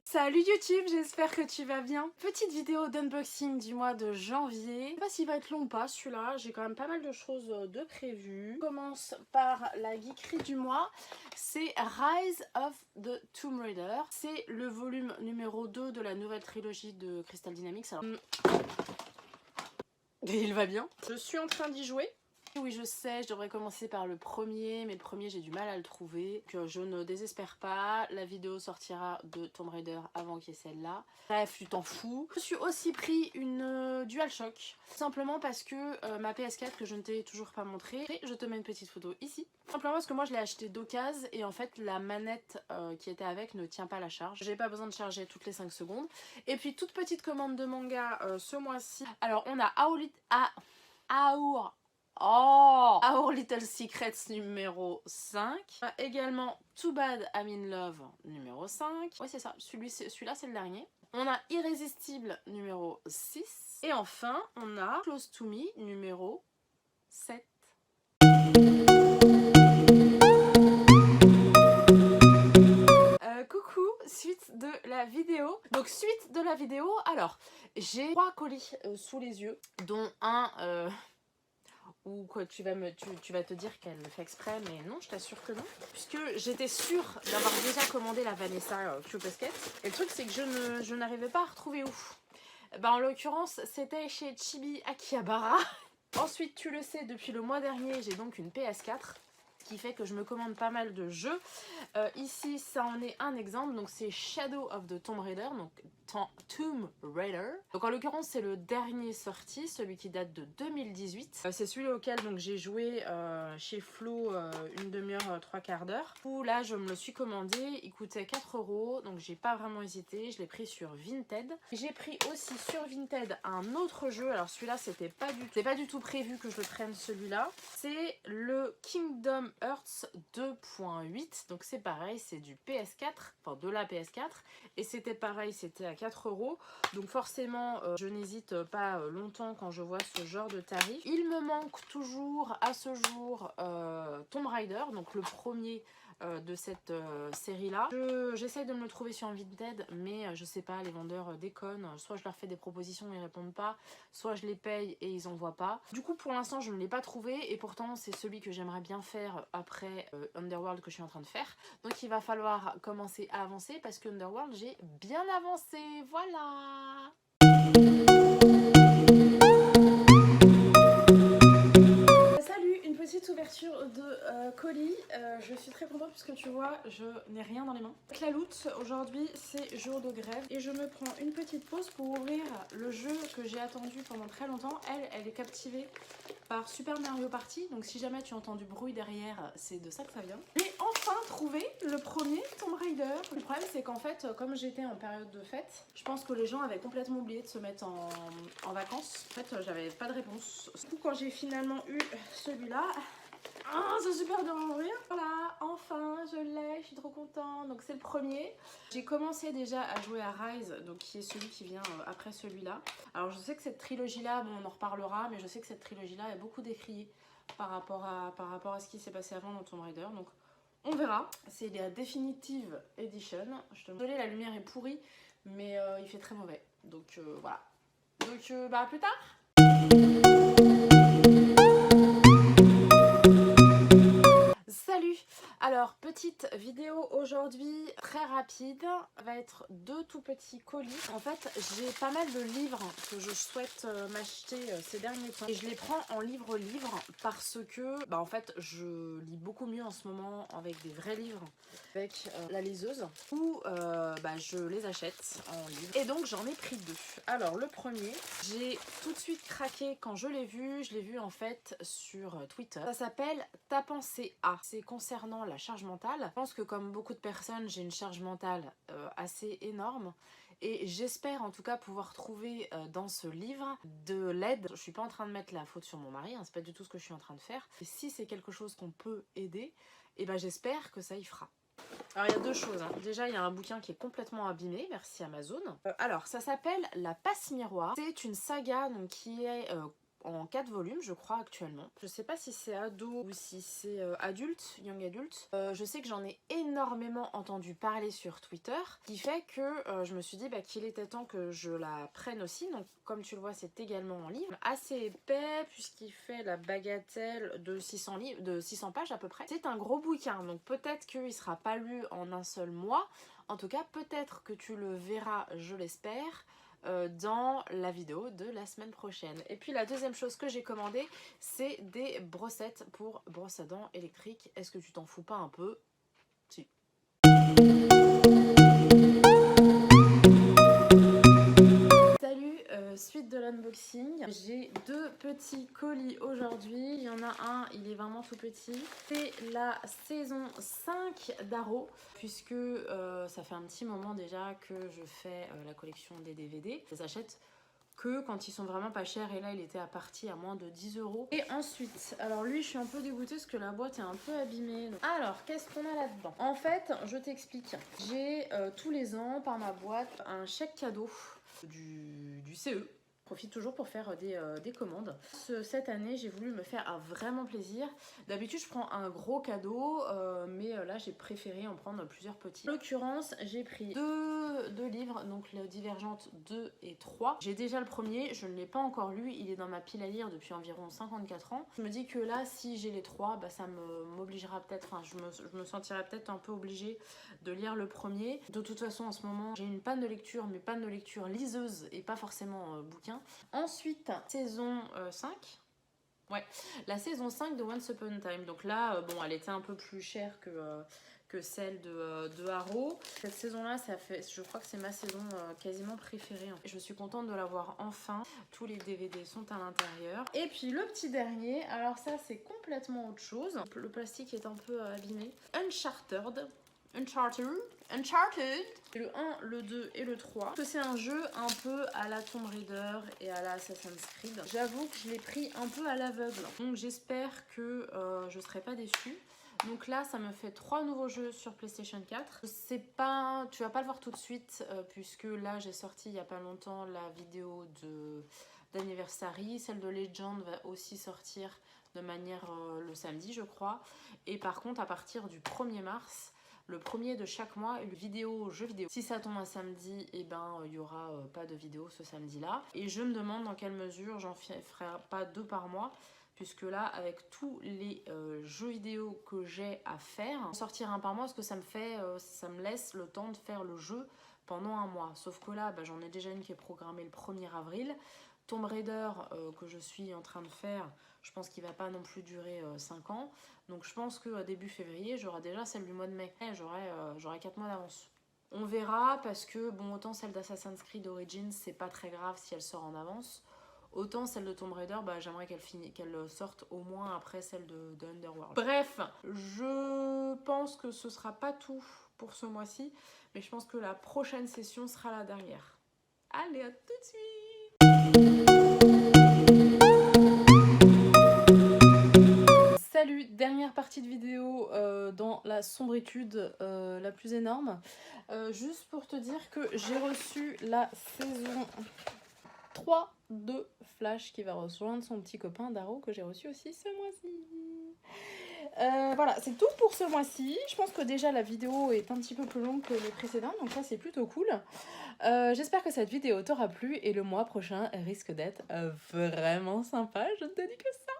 Salut YouTube, j'espère que tu vas bien. Petite vidéo d'unboxing du mois de janvier. Je sais pas s'il va être long ou pas celui-là, j'ai quand même pas mal de choses de prévues. On commence par la geekerie du mois, c'est Rise of the Tomb Raider. C'est le volume numéro 2 de la nouvelle trilogie de Crystal Dynamics. Alors, il va bien. Je suis en train d'y jouer. Oui, je sais, je devrais commencer par le premier, mais le premier j'ai du mal à le trouver. Donc, je ne désespère pas, la vidéo sortira de Tomb Raider avant qu'il y ait celle-là. Bref, tu t'en fous. Je me suis aussi pris une DualShock, simplement parce que ma PS4 que je ne t'ai toujours pas montrée, et je te mets une petite photo ici. Simplement parce que moi je l'ai acheté d'occasion et en fait la manette qui était avec ne tient pas à la charge. J'ai pas besoin de charger toutes les 5 secondes. Et puis toute petite commande de manga ce mois-ci. Alors on a Our Little Secrets numéro 5. Également Too Bad I'm in Love numéro 5. Ouais, c'est ça, celui-là c'est le dernier. On a Irrésistible numéro 6. Et enfin, on a Close to Me numéro 7. Coucou, suite de la vidéo. Donc suite de la vidéo, alors j'ai 3 colis sous les yeux, dont un... ou quoi, tu vas te dire qu'elle le fait exprès, mais non, je t'assure que non. Puisque j'étais sûre d'avoir déjà commandé la Vanessa Cube Basket. Et le truc, c'est que je n'arrivais pas à retrouver où. Bah, en l'occurrence, c'était chez Chibi Akihabara. Ensuite, tu le sais, depuis le mois dernier, j'ai donc une PS4. Ce qui fait que je me commande pas mal de jeux. Ici, ça en est un exemple. Donc, c'est Shadow of the Tomb Raider. Donc, Tomb Raider. Donc, en l'occurrence, c'est le dernier sorti, celui qui date de 2018. C'est celui auquel j'ai joué chez Flo une demi-heure, 3/4 d'heure. Où là, je me le suis commandé. Il coûtait 4 €. Donc, j'ai pas vraiment hésité. Je l'ai pris sur Vinted. J'ai pris aussi sur Vinted un autre jeu. Alors, celui-là, c'était pas du tout prévu que je le prenne celui-là. C'est le Kingdom Hearts 2.8. Donc, c'est pareil, c'est du PS4. Enfin, de la PS4. Et c'était pareil, c'était à 4 €. Donc forcément, je n'hésite pas longtemps quand je vois ce genre de tarif. Il me manque toujours à ce jour Tomb Raider, donc le premier de cette série-là. J'essaye de me le trouver sur Vinted, mais je sais pas, les vendeurs déconnent. Soit je leur fais des propositions et ils répondent pas, soit je les paye et ils envoient pas. Du coup, pour l'instant, je ne l'ai pas trouvé et pourtant, c'est celui que j'aimerais bien faire après Underworld que je suis en train de faire. Donc, il va falloir commencer à avancer parce que Underworld, j'ai bien avancé. Voilà! Salut, une petite ouverture de colis. Je suis très contente puisque tu vois, je n'ai rien dans les mains. Avec la loot, aujourd'hui c'est jour de grève et je me prends une petite pause pour ouvrir le jeu que j'ai attendu pendant très longtemps. Elle est captivée par Super Mario Party, donc si jamais tu entends du bruit derrière, c'est de ça que ça vient. J'ai enfin trouvé le premier Tomb Raider. Le problème c'est qu'en fait, comme j'étais en période de fête, je pense que les gens avaient complètement oublié de se mettre en vacances. En fait, j'avais pas de réponse. Du coup, quand j'ai finalement eu celui-là, c'est super dur à ouvrir. Voilà, enfin je l'ai, je suis trop contente. Donc c'est le premier. J'ai commencé déjà à jouer à Rise, donc qui est celui qui vient après celui-là. Alors je sais que cette trilogie-là, bon, on en reparlera, mais je sais que cette trilogie-là est beaucoup décriée par rapport à ce qui s'est passé avant dans Tomb Raider. Donc on verra. C'est la Definitive Edition. Je te désolée, la lumière est pourrie, mais il fait très mauvais. Donc voilà. Donc bah à plus tard. Salut! Alors, petite vidéo aujourd'hui très rapide, va être 2 tout petits colis. En fait, j'ai pas mal de livres que je souhaite m'acheter ces derniers temps. Et je les prends en livre-livre parce que, en fait, je lis beaucoup mieux en ce moment avec des vrais livres, avec la liseuse, ou je les achète en livre. Et donc, j'en ai pris 2. Alors, le premier, j'ai tout de suite craqué quand je l'ai vu en fait sur Twitter. Ça s'appelle Ta pensée A. C'est concernant la charge mentale. Je pense que comme beaucoup de personnes, j'ai une charge mentale assez énorme. Et j'espère en tout cas pouvoir trouver dans ce livre de l'aide. Je suis pas en train de mettre la faute sur mon mari, hein, c'est pas du tout ce que je suis en train de faire. Et si c'est quelque chose qu'on peut aider, et j'espère que ça y fera. Alors il y a 2 choses, hein. Déjà il y a un bouquin qui est complètement abîmé, merci Amazon. Alors ça s'appelle La Passe Miroir. C'est une saga donc, qui est en 4 volumes je crois actuellement. Je sais pas si c'est ado ou si c'est adulte, young adulte. Je sais que j'en ai énormément entendu parler sur Twitter, ce qui fait que je me suis dit qu'il était temps que je la prenne aussi. Donc comme tu le vois c'est également en livre. Assez épais puisqu'il fait la bagatelle de 600 livres, de 600 pages à peu près. C'est un gros bouquin donc peut-être qu'il sera pas lu en un seul mois. En tout cas peut-être que tu le verras, je l'espère, dans la vidéo de la semaine prochaine. Et puis la deuxième chose que j'ai commandé, c'est des brossettes pour brosse à dents électrique. Est-ce que tu t'en fous pas un peu? Si. Salut, suite de l'unboxing. J'ai deux petits colis aujourd'hui. Il y en a un, il est vraiment tout petit. C'est la saison 5 d'Aro, puisque ça fait un petit moment déjà que je fais la collection des DVD. Je les achète que quand ils sont vraiment pas chers, et là il était à partie à moins de 10 €. Et ensuite, alors lui je suis un peu dégoûtée parce que la boîte est un peu abîmée. Donc, alors qu'est-ce qu'on a là-dedans? En fait je t'explique, j'ai tous les ans par ma boîte un chèque cadeau du CE. Profite toujours pour faire des commandes. Cette année j'ai voulu me faire vraiment plaisir. D'habitude je prends un gros cadeau, mais là j'ai préféré en prendre plusieurs petits. En l'occurrence j'ai pris deux livres, donc le Divergente 2 et 3. J'ai déjà le premier, je ne l'ai pas encore lu, il est dans ma pile à lire depuis environ 54 ans. Je me dis que là si j'ai les trois, ça m'obligera peut-être, enfin je me sentirai peut-être un peu obligée de lire le premier. De toute façon en ce moment j'ai une panne de lecture, mais panne de lecture liseuse et pas forcément bouquin. Ensuite, saison 5. Ouais, la saison 5 de Once Upon a Time. Donc là, bon, elle était un peu plus chère que celle de Haro. Cette saison-là, je crois que c'est ma saison quasiment préférée. Je suis contente de l'avoir enfin. Tous les DVD sont à l'intérieur. Et puis le petit dernier, alors ça c'est complètement autre chose. Le plastique est un peu abîmé. Uncharted. Le 1, le 2 et le 3. C'est un jeu un peu à la Tomb Raider et à la Assassin's Creed. J'avoue que je l'ai pris un peu à l'aveugle. Donc j'espère que je ne serai pas déçue. Donc là, ça me fait 3 nouveaux jeux sur PlayStation 4. Tu vas pas le voir tout de suite, puisque là, j'ai sorti il y a pas longtemps la vidéo d'Anniversary. Celle de Legend va aussi sortir de manière le samedi, je crois. Et par contre, à partir du 1er mars, le premier de chaque mois, une vidéo jeu vidéo. Si ça tombe un samedi, il y aura pas de vidéo ce samedi-là. Et je me demande dans quelle mesure j'en ferai pas 2 par mois, puisque là, avec tous les jeux vidéo que j'ai à faire, sortir un par mois, parce que ça me laisse le temps de faire le jeu pendant un mois. Sauf que là, j'en ai déjà une qui est programmée le 1er avril. Tomb Raider que je suis en train de faire, je pense qu'il va pas non plus durer 5 ans. Donc je pense qu'à début février, j'aurai déjà celle du mois de mai. J'aurai 4 mois d'avance. On verra, parce que bon, autant celle d'Assassin's Creed Origins, c'est pas très grave si elle sort en avance. Autant celle de Tomb Raider, j'aimerais qu'elle sorte au moins après celle de Underworld. Bref, je pense que ce sera pas tout pour ce mois-ci, mais je pense que la prochaine session sera la dernière. Allez, à tout de suite! Salut, dernière partie de vidéo dans la sombritude la plus énorme. Juste pour te dire que j'ai reçu la saison 3 de Flash qui va rejoindre son petit copain Darrow que j'ai reçu aussi ce mois-ci. Voilà, c'est tout pour ce mois-ci. Je pense que déjà la vidéo est un petit peu plus longue que les précédentes, donc ça c'est plutôt cool. J'espère que cette vidéo t'aura plu et le mois prochain risque d'être vraiment sympa, je ne te dis que ça.